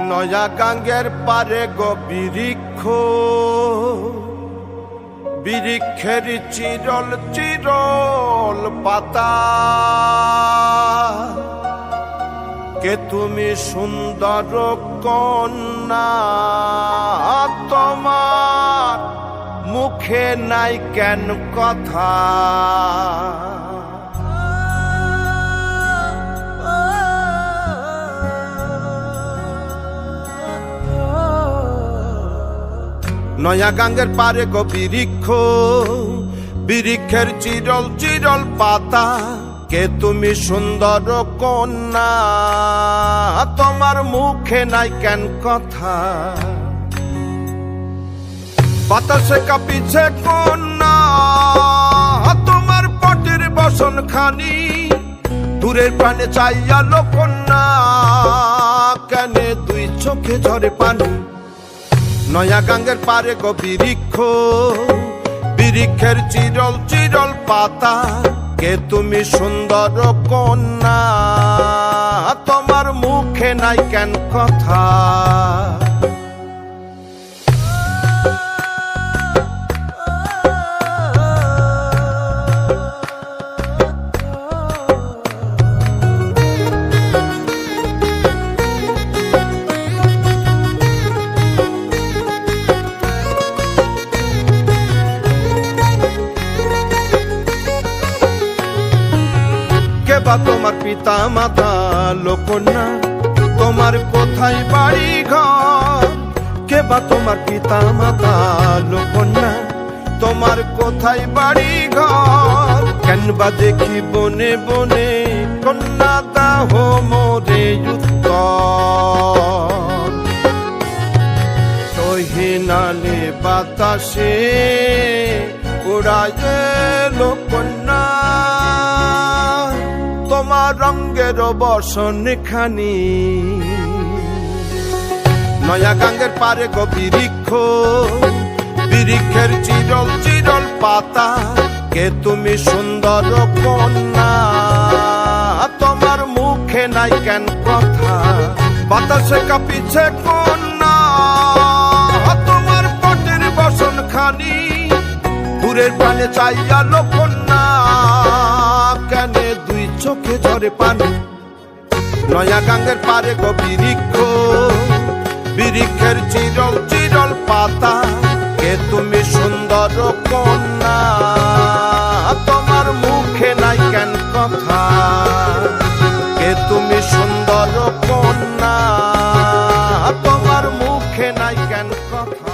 নয়া গাঙ্গের পারে গো বৃক্ষ, বৃক্ষের চিরল চিরল পাতা, কে তুমি সুন্দর কন্যা, তোমার মুখে নাই কেন কথা। নয়া গাঙ্গের পারে গো বৃক্ষ, বৃক্ষের চিরল চিরল পাতা, কে তুমি সুন্দর কন্যা, তোমার মুখে নাই কেন কথা। বাতাসে কাঁপিছে কন্যা, তোমার পটের বসন খানি, দূরের প্রাণে চাইয়ালো কন্যা, কেন দুই চোখে ঝরে পানি। নয়া গাঙ্গের পারে গো বৃক্ষ, বৃক্ষের চিরল চিরল পাতা, কে তুমি সুন্দর কন্যা, তোমার মুখে নাই কেন কথা। বা তোমার পিতা মাতা লোকন্যা, তোমার কোথায় বাড়ি ঘর, কে বা তোমার পিতা মাতা লোকন্যা, তোমার কোথায় বাড়ি ঘর। কেন বা দেখি বনে বনে কন্যা দাহ মোরে উত্তর, সহিনালে বাতাসে উড়ায় লোকন্যা, তোমার রঙের বসন খানি। নয়া গাঙ্গের পারে গো বৃক্ষ, বৃক্ষের চিরল চিরল পাতা, কে তুমি সুন্দর কন্যা, তোমার মুখে নাই কেন কথা। বাতাসে কাঁপিছে কন্যা, তোমার পটের বসন খানি, দূরের প্রাণে চাইয়ালো কন্যা, কেন দুই চোখে ঝরে পানি। নয়া গাঙ্গের পারে গো বৃক্ষ, বৃক্ষের চিরল চিরল পাতা, কে তুমি সুন্দর কন্যা, তোমার মুখে নাই কেন কথা। কে তুমি সুন্দর কন্যা, তোমার মুখে নাই কেন কথা।